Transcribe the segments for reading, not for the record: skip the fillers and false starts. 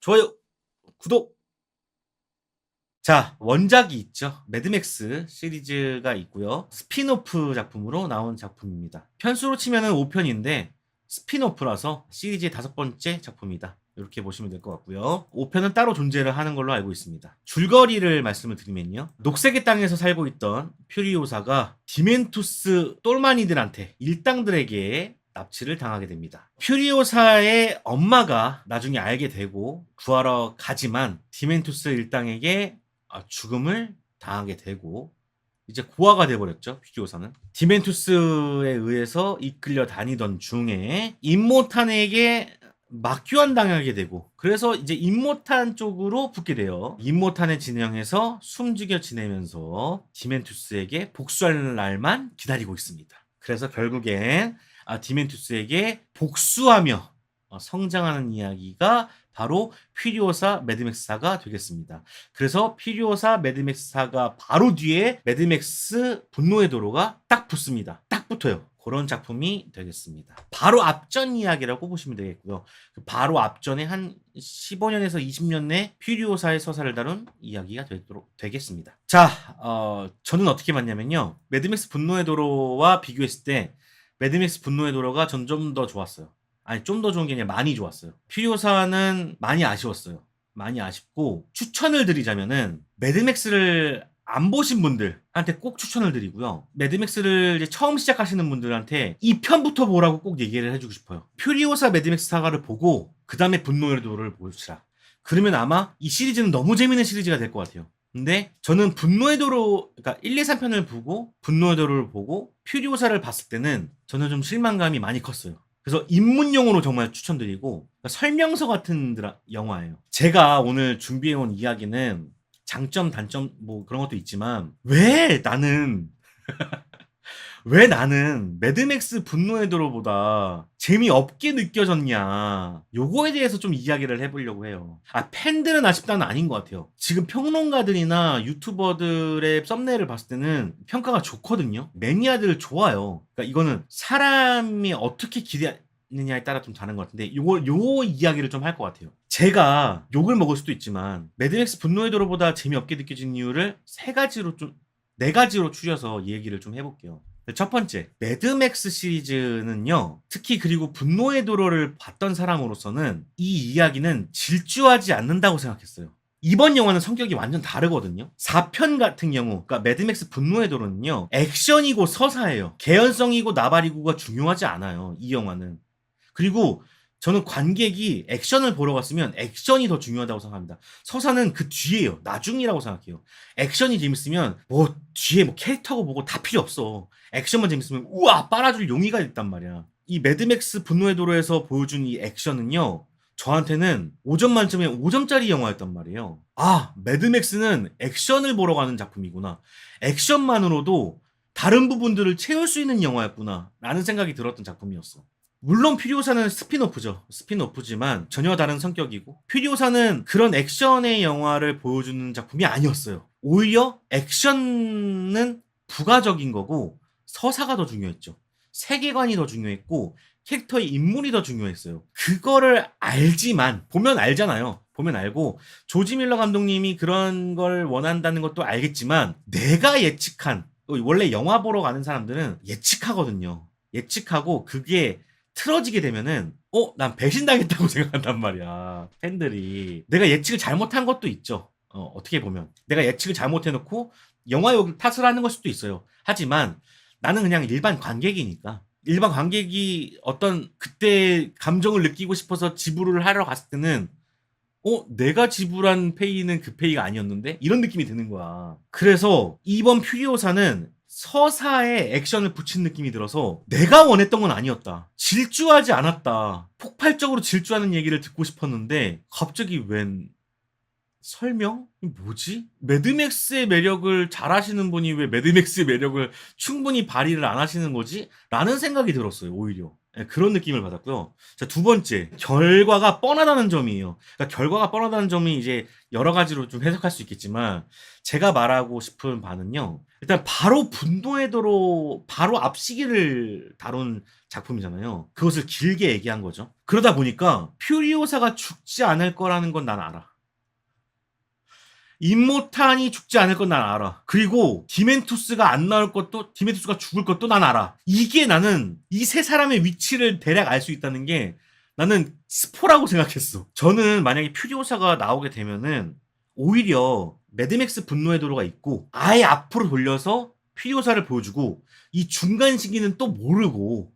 좋아요, 구독. 자, 원작이 있죠. 매드맥스 시리즈가 있고요. 스핀오프 작품으로 나온 작품입니다. 편수로 치면은 5편인데 스핀오프라서 시리즈의 5번째 작품이다. 이렇게 보시면 될 것 같고요. 5편은 따로 존재를 하는 걸로 알고 있습니다. 줄거리를 말씀을 드리면요. 녹색의 땅에서 살고 있던 퓨리오사가 디멘투스 똘마니들한테 일당들에게 납치를 당하게 됩니다. 퓨리오사의 엄마가 나중에 알게 되고 구하러 가지만 디멘투스 일당에게 죽음을 당하게 되고 이제 고아가 돼버렸죠. 퓨리오사는 디멘투스에 의해서 이끌려 다니던 중에 임모탄에게 막교환 당하게 되고 그래서 이제 임모탄 쪽으로 붙게 돼요. 임모탄을 진영해서 숨죽여 지내면서 디멘투스에게 복수할 날만 기다리고 있습니다. 그래서 결국엔 디멘투스에게 복수하며 성장하는 이야기가 바로 퓨리오사 매드맥스사가 되겠습니다. 그래서 퓨리오사 매드맥스사가 바로 뒤에 매드맥스 분노의 도로가 딱 붙습니다. 딱 붙어요. 그런 작품이 되겠습니다. 바로 앞전 이야기라고 보시면 되겠고요. 바로 앞전에 한 15년에서 20년 내 퓨리오사의 서사를 다룬 이야기가 되겠습니다. 자, 저는 어떻게 봤냐면요. 매드맥스 분노의 도로와 비교했을 때 매드맥스 분노의 도로가 전 좀 더 좋았어요. 아니, 좀 더 좋은 게 아니라 많이 좋았어요. 퓨리오사는 많이 아쉬웠어요. 많이 아쉽고 추천을 드리자면은 매드맥스를 안 보신 분들한테 꼭 추천을 드리고요. 매드맥스를 이제 처음 시작하시는 분들한테 2편부터 보라고 꼭 얘기를 해주고 싶어요. 퓨리오사 매드맥스 사가를 보고 그 다음에 분노의 도로를 보시라. 그러면 아마 이 시리즈는 너무 재밌는 시리즈가 될 것 같아요. 근데 저는 분노의 도로, 그러니까 1, 2, 3편을 보고 분노의 도로를 보고 퓨리오사를 봤을 때는 저는 좀 실망감이 많이 컸어요. 그래서 입문용으로 정말 추천드리고 그러니까 설명서 같은 영화예요. 제가 오늘 준비해온 이야기는 장점, 단점 뭐 그런 것도 있지만 왜 나는 매드맥스 분노의 도로보다 재미없게 느껴졌냐 요거에 대해서 좀 이야기를 해보려고 해요. 팬들은 아쉽다는 아닌 것 같아요. 지금 평론가들이나 유튜버들의 썸네일을 봤을 때는 평가가 좋거든요. 매니아들 좋아요. 그러니까 이거는 사람이 어떻게 기대하느냐에 따라 좀 다른 것 같은데 요 이야기를 좀 할 것 같아요. 제가 욕을 먹을 수도 있지만 매드맥스 분노의 도로보다 재미없게 느껴진 이유를 네 가지로 추려서 얘기를 좀 해볼게요. 첫 번째, 매드맥스 시리즈는요, 특히 그리고 분노의 도로를 봤던 사람으로서는 이 이야기는 질주하지 않는다고 생각했어요. 이번 영화는 성격이 완전 다르거든요. 4편 같은 경우, 그러니까 매드맥스 분노의 도로는요, 액션이고 서사예요. 개연성이고 나발이고가 중요하지 않아요. 이 영화는. 그리고 저는 관객이 액션을 보러 갔으면 액션이 더 중요하다고 생각합니다. 서사는 그 뒤에요. 나중이라고 생각해요. 액션이 재밌으면 뭐 뒤에 뭐 캐릭터고 뭐고 다 필요 없어. 액션만 재밌으면 우와 빨아줄 용의가 있단 말이야. 이 매드맥스 분노의 도로에서 보여준 이 액션은요. 저한테는 5점 만점에 5점짜리 영화였단 말이에요. 매드맥스는 액션을 보러 가는 작품이구나. 액션만으로도 다른 부분들을 채울 수 있는 영화였구나. 라는 생각이 들었던 작품이었어. 물론 퓨리오사는 스핀오프죠. 스핀오프지만 전혀 다른 성격이고 퓨리오사는 그런 액션의 영화를 보여주는 작품이 아니었어요. 오히려 액션은 부가적인 거고 서사가 더 중요했죠. 세계관이 더 중요했고 캐릭터의 인물이 더 중요했어요. 그거를 알지만 보면 알잖아요. 보면 알고 조지 밀러 감독님이 그런 걸 원한다는 것도 알겠지만 내가 예측한 원래 영화 보러 가는 사람들은 예측하거든요. 예측하고 그게 틀어지게 되면은 난 배신당했다고 생각한단 말이야. 팬들이 내가 예측을 잘못한 것도 있죠. 어떻게 보면 내가 예측을 잘못해놓고 영화 욕 탓을 하는 걸 수도 있어요. 하지만 나는 그냥 일반 관객이니까 일반 관객이 어떤 그때 감정을 느끼고 싶어서 지불을 하러 갔을 때는 내가 지불한 페이는 그 페이가 아니었는데 이런 느낌이 드는 거야. 그래서 이번 퓨리오사는 서사에 액션을 붙인 느낌이 들어서 내가 원했던 건 아니었다. 질주하지 않았다. 폭발적으로 질주하는 얘기를 듣고 싶었는데 갑자기 웬 설명? 뭐지? 매드맥스의 매력을 잘 하시는 분이 왜 매드맥스의 매력을 충분히 발휘를 안 하시는 거지? 라는 생각이 들었어요, 오히려. 예, 그런 느낌을 받았고요. 자, 두 번째, 결과가 뻔하다는 점이에요. 그러니까 결과가 뻔하다는 점이 이제 여러 가지로 좀 해석할 수 있겠지만, 제가 말하고 싶은 바는요. 일단 바로 분노의 도로, 바로 앞시기를 다룬 작품이잖아요. 그것을 길게 얘기한 거죠. 그러다 보니까 퓨리오사가 죽지 않을 거라는 건 난 알아. 임모탄이 죽지 않을 건 난 알아. 그리고 디멘투스가 안 나올 것도, 디멘투스가 죽을 것도 난 알아. 이게 나는 이 세 사람의 위치를 대략 알 수 있다는 게 나는 스포라고 생각했어. 저는 만약에 퓨리오사가 나오게 되면은 오히려 매드맥스 분노의 도로가 있고 아예 앞으로 돌려서 퓨리오사를 보여주고 이 중간 시기는 또 모르고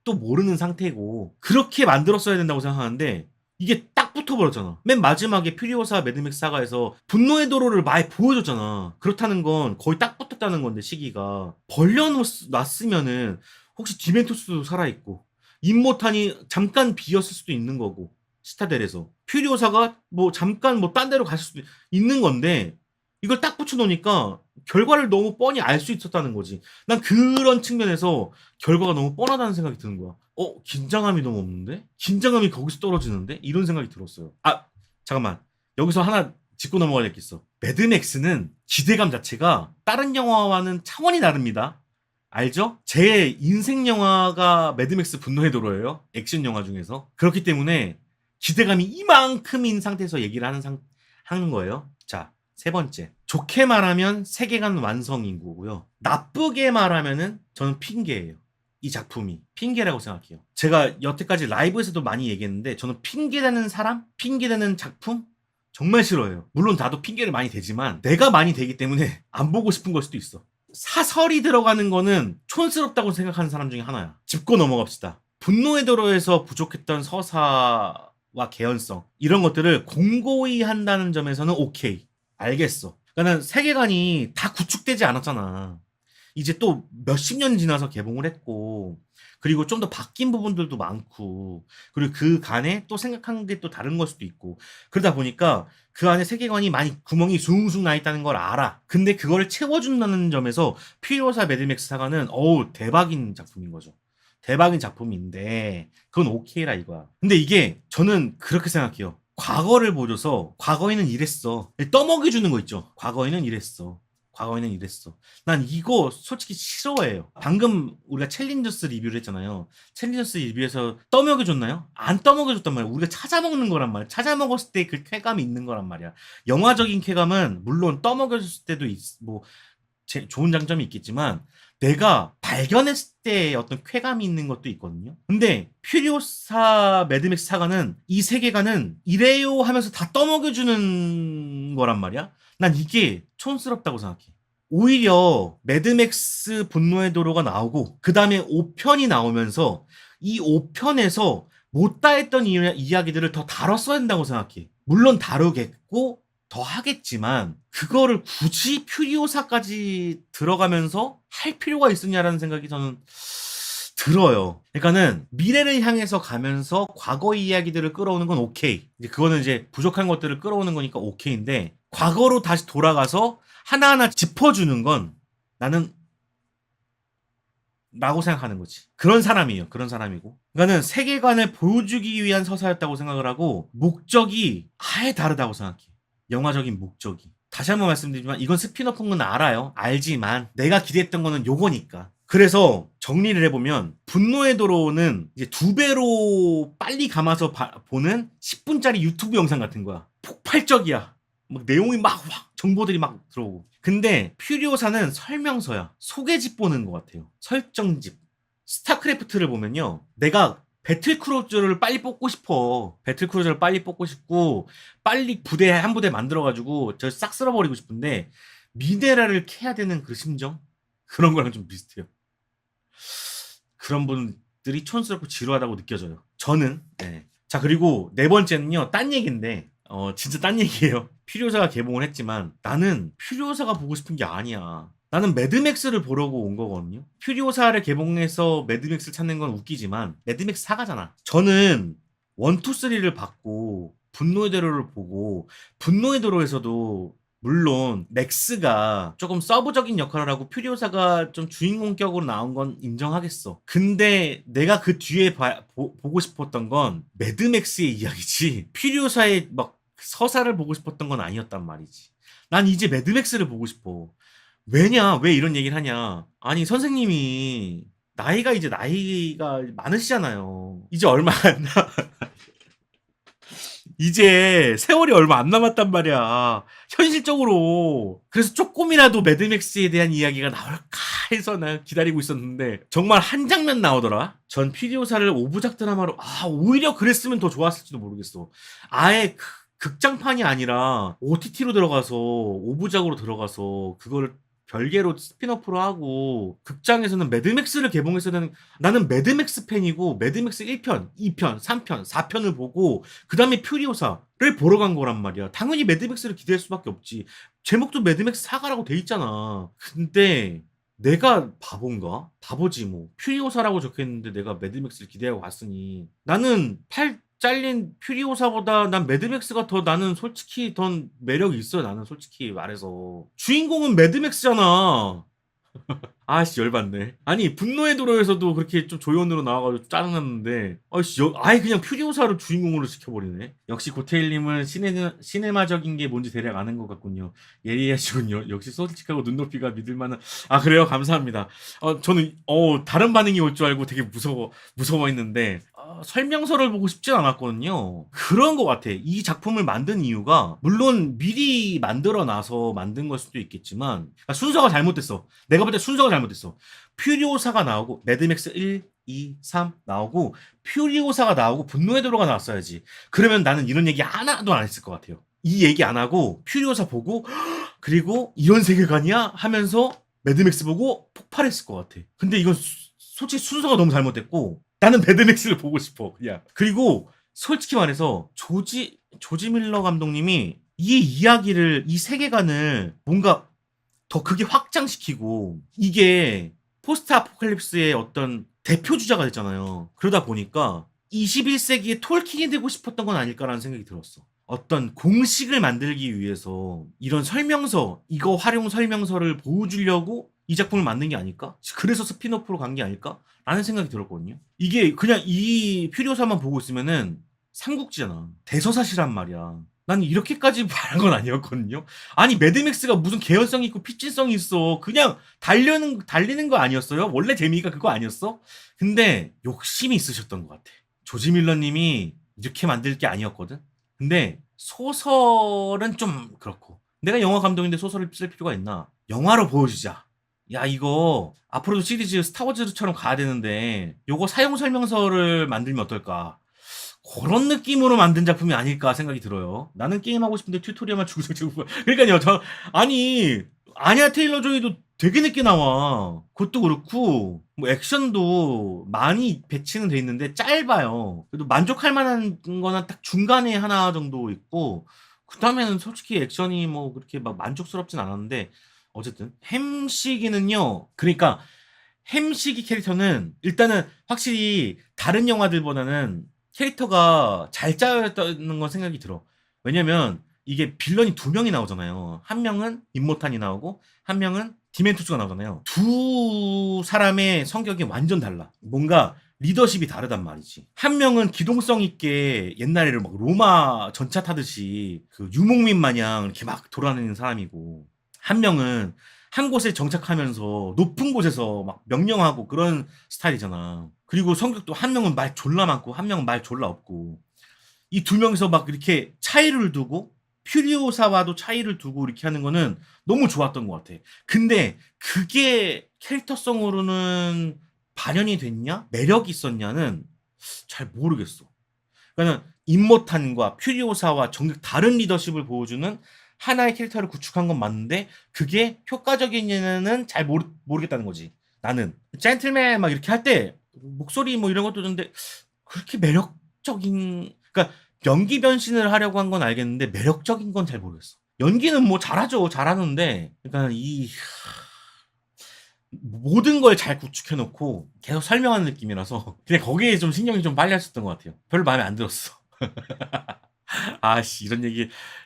또 모르는 상태고 그렇게 만들었어야 된다고 생각하는데 이게 딱 붙어버렸잖아. 맨 마지막에 퓨리오사 매드맥스 사가에서 분노의 도로를 많이 보여줬잖아. 그렇다는 건 거의 딱 붙었다는 건데 시기가 벌려놨으면은 혹시 디멘토스도 살아있고 임모탄이 잠깐 비었을 수도 있는 거고 시타델에서 퓨리오사가 뭐 잠깐 뭐 딴 데로 갔을 수도 있는 건데 이걸 딱 붙여놓으니까 결과를 너무 뻔히 알 수 있었다는 거지. 난 그런 측면에서 결과가 너무 뻔하다는 생각이 드는 거야. 긴장감이 너무 없는데? 긴장감이 거기서 떨어지는데? 이런 생각이 들었어요. 아, 잠깐만. 여기서 하나 짚고 넘어가야 될 게 있어. 매드맥스는 기대감 자체가 다른 영화와는 차원이 다릅니다. 알죠? 제 인생 영화가 매드맥스 분노의 도로예요. 액션 영화 중에서. 그렇기 때문에 기대감이 이만큼인 상태에서 얘기를 하는 거예요. 자, 세 번째. 좋게 말하면 세계관 완성인 거고요. 나쁘게 말하면은 저는 핑계예요. 이 작품이. 핑계라고 생각해요. 제가 여태까지 라이브에서도 많이 얘기했는데 저는 핑계대는 사람? 핑계대는 작품? 정말 싫어해요. 물론 나도 핑계를 많이 대지만 내가 많이 대기 때문에 안 보고 싶은 걸 수도 있어. 사설이 들어가는 거는 촌스럽다고 생각하는 사람 중에 하나야. 짚고 넘어갑시다. 분노의 도로에서 부족했던 서사와 개연성 이런 것들을 공고히 한다는 점에서는 오케이. 알겠어. 그러니까 세계관이 다 구축되지 않았잖아. 이제 또 몇십 년 지나서 개봉을 했고 그리고 좀 더 바뀐 부분들도 많고 그리고 그 간에 또 생각한 게 또 다른 걸 수도 있고 그러다 보니까 그 안에 세계관이 많이 구멍이 숭숭 나 있다는 걸 알아. 근데 그거를 채워준다는 점에서 퓨리오사 매드맥스 사가는 대박인 작품인 거죠. 대박인 작품인데 그건 오케이라 이거야. 근데 이게 저는 그렇게 생각해요. 과거를 보여줘서 과거에는 이랬어. 떠먹여주는 거 있죠. 과거에는 이랬어. 과거에는 이랬어. 난 이거 솔직히 싫어해요. 방금 우리가 챌린저스 리뷰를 했잖아요. 챌린저스 리뷰에서 떠먹여줬나요? 안 떠먹여줬단 말이야. 우리가 찾아먹는 거란 말이야. 찾아먹었을 때 그 쾌감이 있는 거란 말이야. 영화적인 쾌감은 물론 떠먹여줬을 때도 뭐 좋은 장점이 있겠지만 내가 발견했을 때 어떤 쾌감이 있는 것도 있거든요. 근데 퓨리오사 매드맥스 사가는 이 세계관은 이래요 하면서 다 떠먹여주는 거란 말이야. 난 이게 촌스럽다고 생각해. 오히려 매드맥스 분노의 도로가 나오고 그 다음에 5편이 나오면서 이 5편에서 못다 했던 이야기들을 더 다뤘어야 된다고 생각해. 물론 다루겠고 더 하겠지만 그거를 굳이 퓨리오사까지 들어가면서 할 필요가 있었냐라는 생각이 저는 들어요. 그러니까는 미래를 향해서 가면서 과거의 이야기들을 끌어오는 건 오케이. 이제 그거는 이제 부족한 것들을 끌어오는 거니까 오케이인데 과거로 다시 돌아가서 하나하나 짚어주는 건 나는 라고 생각하는 거지. 그런 사람이에요. 그런 사람이고. 그러니까는 세계관을 보여주기 위한 서사였다고 생각을 하고 목적이 아예 다르다고 생각해. 영화적인 목적이. 다시 한번 말씀드리지만 이건 스피너프인 건 알아요. 알지만 내가 기대했던 거는 요거니까. 그래서 정리를 해보면 분노의 도로는 이제 2배로 빨리 감아서 보는 10분짜리 유튜브 영상 같은 거야. 폭발적이야. 막 내용이 막 정보들이 막 들어오고. 근데 퓨리오사는 설명서야. 소개집 보는 것 같아요. 설정집. 스타크래프트를 보면요. 내가 배틀크루저를 빨리 뽑고 싶어. 배틀크루저를 빨리 뽑고 싶고 빨리 한 부대 만들어가지고 저 싹 쓸어버리고 싶은데 미네랄을 캐야 되는 그 심정? 그런 거랑 좀 비슷해요. 그런 분들이 촌스럽고 지루하다고 느껴져요. 저는. 네. 자, 그리고 네 번째는요. 딴 얘기인데 진짜 딴 얘기예요. 퓨리오사가 개봉을 했지만 나는 퓨리오사가 보고 싶은 게 아니야. 나는 매드맥스를 보려고 온 거거든요. 퓨리오사를 개봉해서 매드맥스를 찾는 건 웃기지만 매드맥스 사가잖아. 저는 1, 2, 3를 봤고 분노의 도로를 보고 분노의 도로에서도 물론 맥스가 조금 서브적인 역할을 하고 퓨리오사가 좀 주인공격으로 나온 건 인정하겠어. 근데 내가 그 뒤에 보고 싶었던 건 매드맥스의 이야기지 퓨리오사의 막 서사를 보고 싶었던 건 아니었단 말이지. 난 이제 매드맥스를 보고 싶어. 왜냐? 왜 이런 얘기를 하냐? 아니 선생님이 나이가 많으시잖아요. 이제 얼마 안 이제 세월이 얼마 안 남았단 말이야. 현실적으로. 그래서 조금이라도 매드맥스에 대한 이야기가 나올까 해서 난 기다리고 있었는데 정말 한 장면 나오더라. 전 피디오사를 5부작 드라마로 오히려 그랬으면 더 좋았을지도 모르겠어. 아예 극장판이 아니라 OTT로 들어가서 5부작으로 들어가서 그거를 별개로 스피너프로 하고 극장에서는 매드맥스를 개봉했어야 되는. 나는 매드맥스 팬이고 매드맥스 1편, 2편, 3편, 4편을 보고 그 다음에 퓨리오사를 보러 간 거란 말이야. 당연히 매드맥스를 기대할 수밖에 없지. 제목도 매드맥스 사가라고 돼 있잖아. 근데 내가 바본가? 바보지 뭐. 퓨리오사라고 적혀있는데 내가 매드맥스를 기대하고 갔으니 나는 잘린 퓨리오사보다 난 매드맥스가 더 나는 솔직히 더 매력이 있어요. 나는 솔직히 말해서 주인공은 매드맥스잖아. 아씨 열받네. 아니 분노의 도로에서도 그렇게 좀 조연으로 나와가지고 짜증났는데 아씨 아예 그냥 퓨리오사를 주인공으로 시켜버리네. 역시 고테일님은 시네마적인 게 뭔지 대략 아는 것 같군요. 예리하시군요. 역시 솔직하고 눈높이가 믿을만한. 아 그래요? 감사합니다. 저는 다른 반응이 올 줄 알고 되게 무서워했는데 설명서를 보고 싶진 않았거든요. 그런 것 같아. 이 작품을 만든 이유가 물론 미리 만들어 놔서 만든 걸 수도 있겠지만 순서가 잘못됐어. 내가 볼 때 순서가 잘못됐어. 퓨리오사가 나오고 매드맥스 1, 2, 3 나오고 퓨리오사가 나오고 분노의 도로가 나왔어야지. 그러면 나는 이런 얘기 하나도 안 했을 것 같아요. 이 얘기 안 하고 퓨리오사 보고 그리고 이런 세계관이야 하면서 매드맥스 보고 폭발했을 것 같아. 근데 이건 솔직히 순서가 너무 잘못됐고 나는 매드맥스를 보고 싶어 그냥. 그리고 솔직히 말해서 조지 밀러 감독님이 이 이야기를 이 세계관을 뭔가 더 크게 확장시키고 이게 포스트 아포칼립스의 어떤 대표 주자가 됐잖아요. 그러다 보니까 21세기의 톨킨이 되고 싶었던 건 아닐까라는 생각이 들었어. 어떤 공식을 만들기 위해서 이런 설명서, 이거 활용 설명서를 보여주려고 이 작품을 만든 게 아닐까? 그래서 스피노프로 간 게 아닐까? 라는 생각이 들었거든요. 이게 그냥 이 퓨리오사만 보고 있으면은 삼국지잖아. 대서사시란 말이야. 난 이렇게까지 바란 건 아니었거든요. 아니 매드맥스가 무슨 개연성 있고 피진성이 있어. 그냥 달리는 거 아니었어요? 원래 재미가 그거 아니었어? 근데 욕심이 있으셨던 것 같아. 조지 밀러님이 이렇게 만들 게 아니었거든. 근데 소설은 좀 그렇고. 내가 영화 감독인데 소설을 쓸 필요가 있나? 영화로 보여주자. 야 이거 앞으로도 시리즈 스타워즈처럼 가야 되는데 요거 사용 설명서를 만들면 어떨까? 그런 느낌으로 만든 작품이 아닐까 생각이 들어요. 나는 게임하고 싶은데 튜토리얼만 주고 그러니까요. 아니 아냐 테일러 조이도 되게 늦게 나와. 그것도 그렇고 뭐 액션도 많이 배치는 돼 있는데 짧아요. 그래도 만족할 만한 거는 딱 중간에 하나 정도 있고 그 다음에는 솔직히 액션이 뭐 그렇게 막 만족스럽진 않았는데 어쨌든 햄시기는요. 그러니까 햄시기 캐릭터는 일단은 확실히 다른 영화들보다는 캐릭터가 잘 짜였다는 건 생각이 들어. 왜냐면 이게 빌런이 두 명이 나오잖아요. 한 명은 임모탄이 나오고 한 명은 디멘투스가 나오잖아요. 두 사람의 성격이 완전 달라. 뭔가 리더십이 다르단 말이지. 한 명은 기동성 있게 옛날에 막 로마 전차 타듯이 그 유목민 마냥 이렇게 막 돌아다니는 사람이고 한 명은 한 곳에 정착하면서 높은 곳에서 막 명령하고 그런 스타일이잖아. 그리고 성격도 한 명은 말 졸라 많고 한 명은 말 졸라 없고 이 두 명이서 막 이렇게 차이를 두고 퓨리오사와도 차이를 두고 이렇게 하는 거는 너무 좋았던 것 같아. 근데 그게 캐릭터성으로는 반영이 됐냐? 매력이 있었냐는 잘 모르겠어. 그러니까 임모탄과 퓨리오사와 정말 다른 리더십을 보여주는 하나의 캐릭터를 구축한 건 맞는데 그게 효과적이냐는 잘 모르겠다는 거지. 나는 젠틀맨 막 이렇게 할 때 목소리 뭐 이런 것도 듣는데 그렇게 매력적인 그러니까 연기 변신을 하려고 한 건 알겠는데 매력적인 건 잘 모르겠어. 연기는 뭐 잘하는데 그러니까 이 모든 걸 잘 구축해 놓고 계속 설명하는 느낌이라서 그냥 거기에 좀 신경이 좀 빨리 했었던 것 같아요. 별로 마음에 안 들었어. 아씨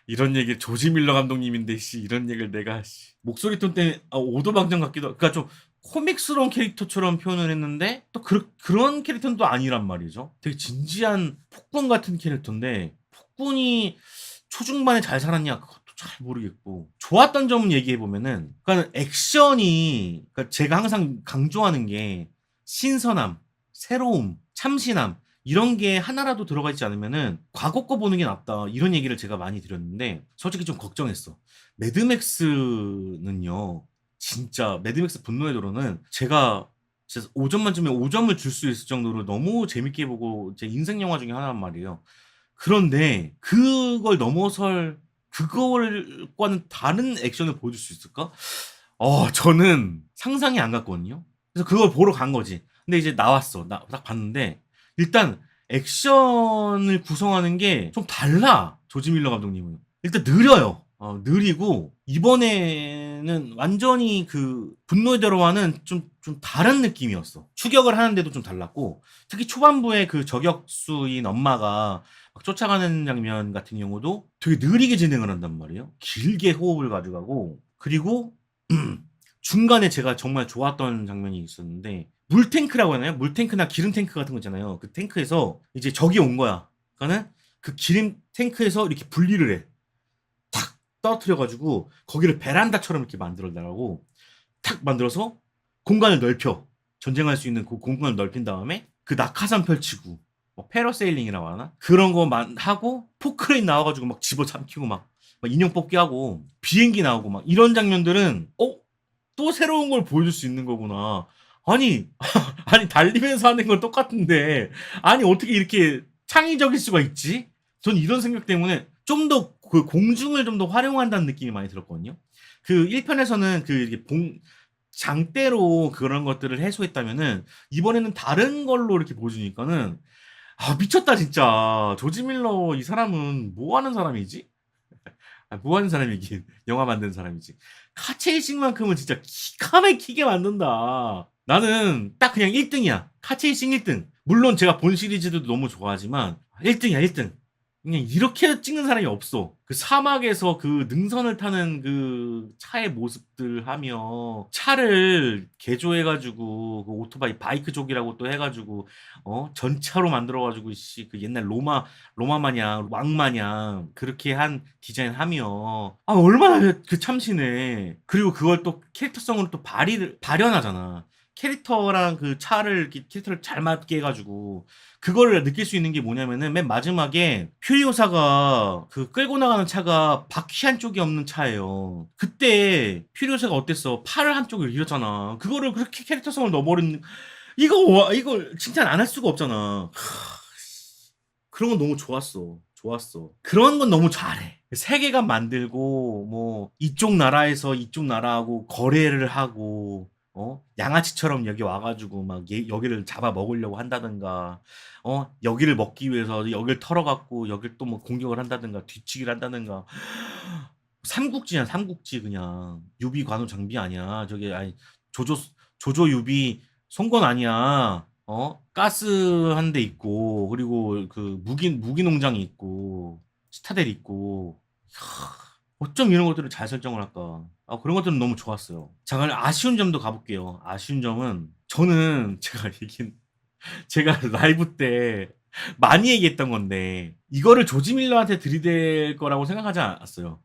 이런 얘기 조지 밀러 감독님인데 씨 이런 얘기를 내가 씨 목소리 톤 때문에 오도방정 같기도 그러니까 좀 코믹스러운 캐릭터처럼 표현을 했는데 또 그런 캐릭터는 또 아니란 말이죠. 되게 진지한 폭군 같은 캐릭터인데 폭군이 초중반에 잘 살았냐 그것도 잘 모르겠고 좋았던 점은 얘기해 보면은 그러니까 액션이 그러니까 제가 항상 강조하는 게 신선함, 새로움, 참신함 이런 게 하나라도 들어가 있지 않으면은 과거 거 보는 게 낫다 이런 얘기를 제가 많이 드렸는데 솔직히 좀 걱정했어. 매드맥스는요 진짜 매드맥스 분노의 도로는 제가 진짜 5점 만점에 5점을 줄 수 있을 정도로 너무 재밌게 보고 제 인생 영화 중에 하나란 말이에요. 그런데 그걸 넘어설 그거과는 다른 액션을 보여줄 수 있을까? 저는 상상이 안 갔거든요. 그래서 그걸 보러 간 거지. 근데 이제 나왔어. 나 딱 봤는데 일단 액션을 구성하는 게 좀 달라. 조지 밀러 감독님은. 일단 느려요. 느리고 이번에는 완전히 그 분노의 대로와는 좀 다른 느낌이었어. 추격을 하는데도 좀 달랐고 특히 초반부에 그 저격수인 엄마가 막 쫓아가는 장면 같은 경우도 되게 느리게 진행을 한단 말이에요. 길게 호흡을 가져가고 그리고 중간에 제가 정말 좋았던 장면이 있었는데 물탱크라고 하나요? 물탱크나 기름 탱크 같은 거 있잖아요. 그 탱크에서 이제 적이 온 거야. 그러니까는 그 기름 탱크에서 이렇게 분리를 해. 탁 떨어뜨려가지고 거기를 베란다처럼 이렇게 만들어달라고 탁 만들어서 공간을 넓혀. 전쟁할 수 있는 그 공간을 넓힌 다음에 그 낙하산 펼치고 뭐 패러세일링이라고 하나? 그런 거만 하고 포크레인 나와가지고 막 집어삼키고 막 인형 뽑기 하고 비행기 나오고 막 이런 장면들은 또 새로운 걸 보여줄 수 있는 거구나. 아니 아니 달리면서 하는 건 똑같은데 아니 어떻게 이렇게 창의적일 수가 있지? 전 이런 생각 때문에 좀 더 그 공중을 좀 더 활용한다는 느낌이 많이 들었거든요. 그 1편에서는 그 이렇게 장대로 그런 것들을 해소했다면은 이번에는 다른 걸로 이렇게 보여주니까는 미쳤다 진짜. 조지 밀러 이 사람은 뭐 하는 사람이지? 뭐 하는 사람이긴 영화 만드는 사람이지. 카체이싱만큼은 진짜 기가 막히게 만든다. 나는 딱 그냥 1등이야. 카체이싱 1등. 물론 제가 본 시리즈도 너무 좋아하지만 1등이야 1등. 그냥 이렇게 찍는 사람이 없어. 그 사막에서 그 능선을 타는 그 차의 모습들 하며 차를 개조해가지고 그 오토바이 바이크족이라고 또 해가지고 전차로 만들어가지고 그 옛날 로마 마냥 왕 마냥 그렇게 한 디자인 하며 얼마나 그 참신해. 그리고 그걸 또 캐릭터성으로 또 발현하잖아. 캐릭터랑 그 차를 캐릭터를 잘 맞게 해가지고 그거를 느낄 수 있는 게 뭐냐면은 맨 마지막에 퓨리오사가 그 끌고 나가는 차가 바퀴 한쪽이 없는 차예요. 그때 퓨리오사가 어땠어? 팔을 한쪽을 잃었잖아. 그거를 그렇게 캐릭터성을 넣어버린 이걸 칭찬 안 할 수가 없잖아. 그런 건 너무 좋았어. 좋았어. 그런 건 너무 잘해. 세계관 만들고 뭐 이쪽 나라에서 이쪽 나라하고 거래를 하고 양아치처럼 여기 와가지고 막 여기를 잡아 먹으려고 한다든가 여기를 먹기 위해서 여기를 털어갖고 여길 또 뭐 공격을 한다든가 뒤치기를 한다든가 삼국지야 삼국지 그냥 유비 관우 장비 아니야 저게 아니 조조 유비 송건 아니야 가스 한 대 있고 그리고 그 무기 농장이 있고 스타델 있고 어쩜 이런 것들을 잘 설정을 할까. 그런 것들은 너무 좋았어요. 잠깐 아쉬운 점도 가볼게요. 아쉬운 점은 저는 제가 라이브 때 많이 얘기했던 건데 이거를 조지 밀러한테 들이댈 거라고 생각하지 않았어요.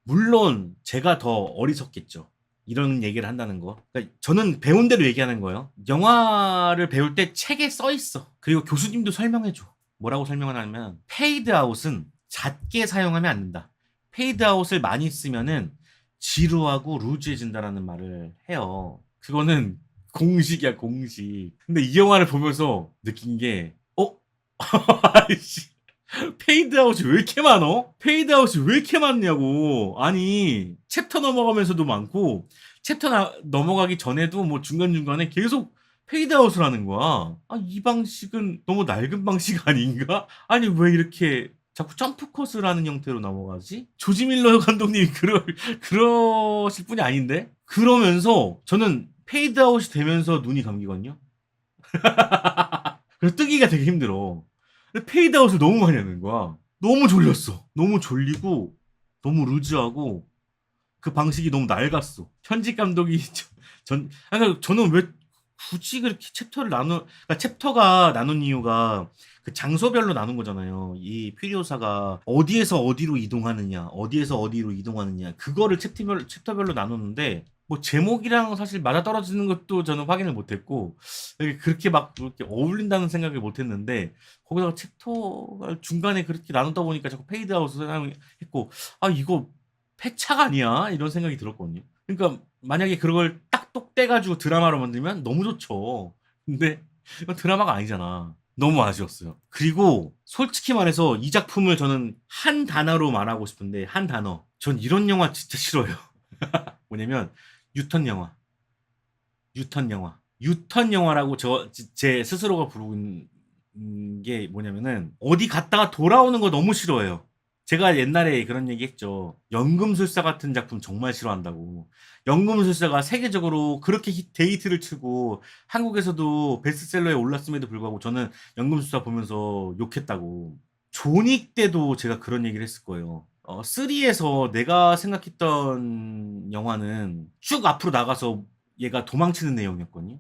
물론 제가 더 어리석겠죠. 이런 얘기를 한다는 거. 그러니까 저는 배운 대로 얘기하는 거예요. 영화를 배울 때 책에 써 있어. 그리고 교수님도 설명해줘. 뭐라고 설명을 하냐면 페이드아웃은 잦게 사용하면 안 된다. 페이드아웃을 많이 쓰면은 지루하고 루즈해진다라는 말을 해요. 그거는 공식이야, 공식. 근데 이 영화를 보면서 느낀 게, 아이씨. 페이드아웃이 왜 이렇게 많어? 페이드아웃이 왜 이렇게 많냐고. 아니, 챕터 넘어가면서도 많고, 넘어가기 전에도 뭐 중간중간에 계속 페이드아웃을 하는 거야. 이 방식은 너무 낡은 방식 아닌가? 아니, 왜 이렇게 자꾸 점프컷을 하는 형태로 넘어가지? 조지 밀러 감독님이 그러실 분이 아닌데? 그러면서 저는 페이드아웃이 되면서 눈이 감기거든요? 그래서 뜨기가 되게 힘들어. 페이드아웃을 너무 많이 하는 거야. 너무 졸렸어. 너무 졸리고 너무 루즈하고 그 방식이 너무 낡았어. 편집 감독이 그러니까 저는 왜 굳이 그렇게 그러니까 챕터가 나눈 이유가 그 장소별로 나눈 거잖아요. 이 퓨리오사가 어디에서 어디로 이동하느냐, 어디에서 어디로 이동하느냐, 그거를 챕터별로 나누는데, 뭐 제목이랑 사실 맞아떨어지는 것도 저는 확인을 못했고, 그렇게 막 그렇게 어울린다는 생각을 못했는데, 거기다가 챕터가 중간에 그렇게 나누다 보니까 자꾸 페이드아웃을 했고, 아, 이거 패착 아니야? 이런 생각이 들었거든요. 그러니까 만약에 그걸 딱 똑 떼가지고 드라마로 만들면 너무 좋죠. 근데 이건 드라마가 아니잖아. 너무 아쉬웠어요. 그리고 솔직히 말해서 이 작품을 저는 한 단어로 말하고 싶은데, 한 단어. 전 이런 영화 진짜 싫어요. 뭐냐면 유턴 영화. 유턴 영화. 유턴 영화라고 제 스스로가 부르는 게 뭐냐면은 어디 갔다가 돌아오는 거 너무 싫어해요. 제가 옛날에 그런 얘기 했죠. 연금술사 같은 작품 정말 싫어한다고. 연금술사가 세계적으로 그렇게 데이트를 치고 한국에서도 베스트셀러에 올랐음에도 불구하고 저는 연금술사 보면서 욕했다고. 조닉 때도 제가 그런 얘기를 했을 거예요. 3에서 내가 생각했던 영화는 쭉 앞으로 나가서 얘가 도망치는 내용이었거든요.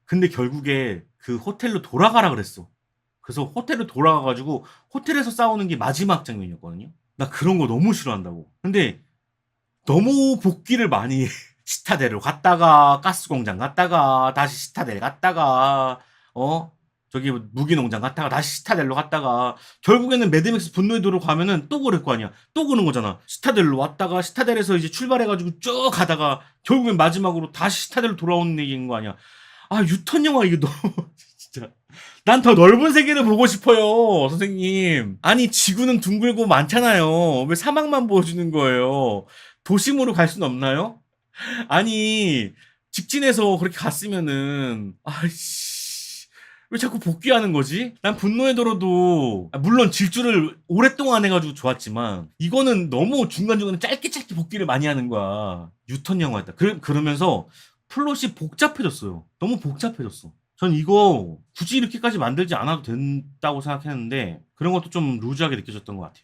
근데 결국에 그 호텔로 돌아가라 그랬어. 그래서 호텔로 돌아가가지고 호텔에서 싸우는 게 마지막 장면이었거든요. 나 그런 거 너무 싫어한다고. 근데 너무 복귀를 많이 해. 시타델로 갔다가 가스공장 갔다가 다시 시타델 갔다가 저기 무기농장 갔다가 다시 시타델로 갔다가 결국에는 매드맥스 분노의 도로 가면은 또 그럴 거 아니야. 또 그런 거잖아. 시타델로 왔다가 시타델에서 이제 출발해가지고 쭉 가다가 결국엔 마지막으로 다시 시타델로 돌아오는 얘기인 거 아니야. 아, 유턴 영화 이게 너무 진짜. 난 더 넓은 세계를 보고 싶어요, 선생님. 아니, 지구는 둥글고 많잖아요. 왜 사막만 보여주는 거예요? 도심으로 갈 수는 없나요? 아니, 직진해서 그렇게 갔으면은, 아이씨, 왜 자꾸 복귀하는 거지? 난 분노의 도로도, 물론 질주를 오랫동안 해가지고 좋았지만, 이거는 너무 중간중간에 짧게 복귀를 많이 하는 거야. 유턴 영화였다. 그러면서 플롯이 복잡해졌어요. 너무 복잡해졌어. 전 이거 굳이 이렇게까지 만들지 않아도 된다고 생각했는데, 그런 것도 좀 루즈하게 느껴졌던 것 같아요.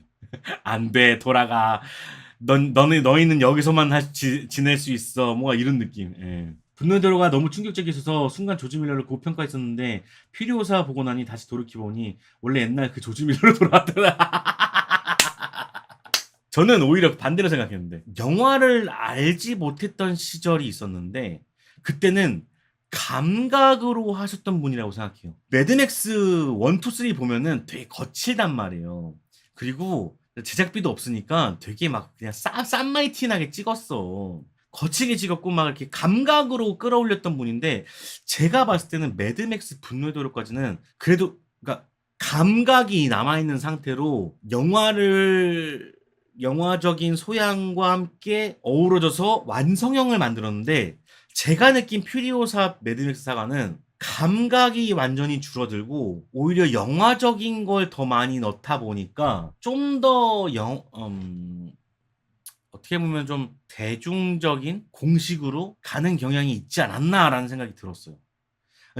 안 돼, 돌아가. 너희는 여기서만 지낼 수 있어. 뭔가 이런 느낌. 예. 분노의 도로가 너무 충격적이어서 순간 조지 밀러를 고평가했었는데 퓨리오사 보고 나니 다시 돌이켜보니 원래 옛날 그 조지 밀러로 돌아왔더라. 저는 오히려 반대로 생각했는데 영화를 알지 못했던 시절이 있었는데 그때는 감각으로 하셨던 분이라고 생각해요. 매드맥스 1, 2, 3 보면은 되게 거칠단 말이에요. 그리고 제작비도 없으니까 되게 막 그냥 쌈마이티나게 찍었어. 거치게 찍었고 막 이렇게 감각으로 끌어올렸던 분인데 제가 봤을 때는 매드맥스 분노의 도로까지는 그래도 그러니까 감각이 남아있는 상태로 영화적인 소양과 함께 어우러져서 완성형을 만들었는데 제가 느낀 퓨리오사 매드맥스 사가는 감각이 완전히 줄어들고 오히려 영화적인 걸 더 많이 넣다 보니까 좀 더 어떻게 보면 좀 대중적인 공식으로 가는 경향이 있지 않았나라는 생각이 들었어요.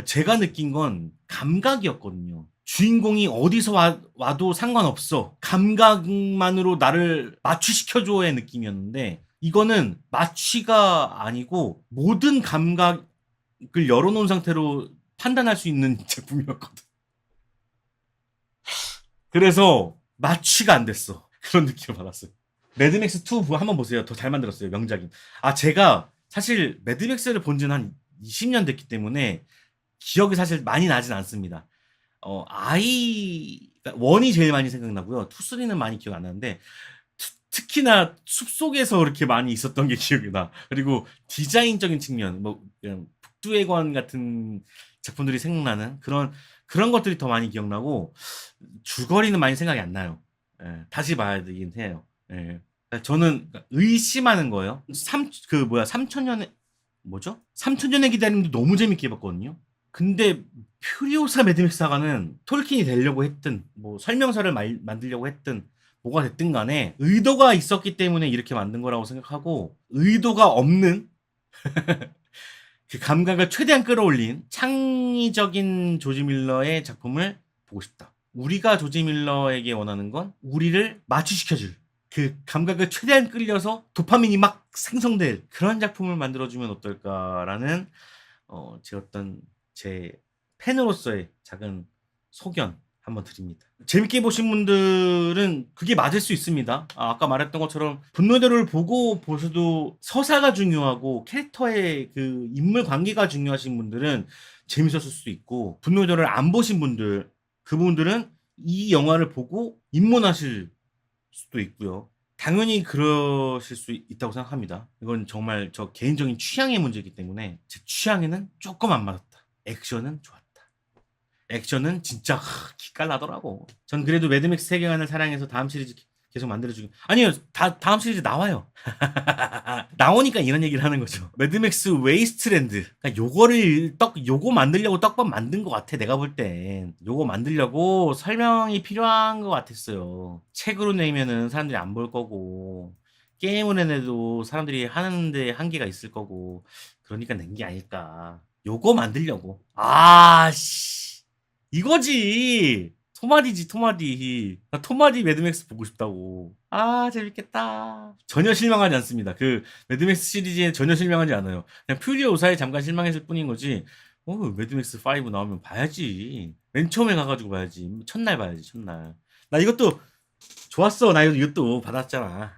제가 느낀 건 감각이었거든요. 주인공이 어디서 와도 상관없어. 감각만으로 나를 마취시켜줘의 느낌이었는데 이거는 마취가 아니고 모든 감각을 열어놓은 상태로 판단할 수 있는 제품이었거든. 그래서 마취가 안 됐어. 그런 느낌을 받았어요. 매드맥스 2 한번 보세요. 더 잘 만들었어요. 명작인. 제가 사실 매드맥스를 본 지는 한 20년 됐기 때문에 기억이 사실 많이 나진 않습니다. 원이 제일 많이 생각나고요. 2, 3는 많이 기억 안 나는데 특히나 숲속에서 그렇게 많이 있었던 게 기억이 나. 그리고 디자인적인 측면, 뭐 북두의관 같은 작품들이 생각나는 그런 것들이 더 많이 기억나고 줄거리는 많이 생각이 안 나요. 예, 다시 봐야 되긴 해요. 예. 저는 의심하는 거예요. 3천년의 뭐죠? 3천년의 기다림도 너무 재밌게 봤거든요. 근데 퓨리오사 매드맥스 사가는 톨킨이 되려고 했든 뭐 설명서를 만들려고 했든 뭐가 됐든 간에 의도가 있었기 때문에 이렇게 만든 거라고 생각하고 의도가 없는 그 감각을 최대한 끌어올린 창의적인 조지 밀러의 작품을 보고 싶다. 우리가 조지 밀러에게 원하는 건 우리를 마취시켜줄 그 감각을 최대한 끌려서 도파민이 막 생성될 그런 작품을 만들어주면 어떨까라는 제 어떤 제 팬으로서의 작은 소견 한번 드립니다. 재밌게 보신 분들은 그게 맞을 수 있습니다. 아까 말했던 것처럼 분노대로를 보고 보셔도 서사가 중요하고 캐릭터의 그 인물 관계가 중요하신 분들은 재밌었을 수도 있고, 분노대로를 안 보신 분들, 그분들은 이 영화를 보고 입문하실 수도 있고요. 당연히 그러실 수 있다고 생각합니다. 이건 정말 저 개인적인 취향의 문제이기 때문에 제 취향에는 조금 안 맞았다. 액션은 좋았다. 액션은 진짜 기깔나더라고. 전 그래도 매드맥스 세계관을 사랑해서 다음 시리즈 계속 만들어주긴. 아니요, 다음 시리즈 나와요. 나오니까 이런 얘기를 하는 거죠. 매드맥스 웨이스트랜드. 그러니까 요거 만들려고 떡밥 만든 것 같아. 내가 볼 땐. 요거 만들려고 설명이 필요한 것 같았어요. 책으로 내면은 사람들이 안 볼 거고, 게임을 내도 사람들이 하는데 한계가 있을 거고, 그러니까 낸 게 아닐까. 요거 만들려고. 씨. 이거지. 토마디지, 토마디. 나 토마디 매드맥스 보고 싶다고. 재밌겠다. 전혀 실망하지 않습니다. 그 매드맥스 시리즈에 전혀 실망하지 않아요. 그냥 퓨리오사에 잠깐 실망했을 뿐인 거지. 매드맥스 5 나오면 봐야지. 맨 처음에 가가지고 봐야지. 첫날 봐야지, 첫날. 나 이것도 좋았어. 나 이것도 받았잖아.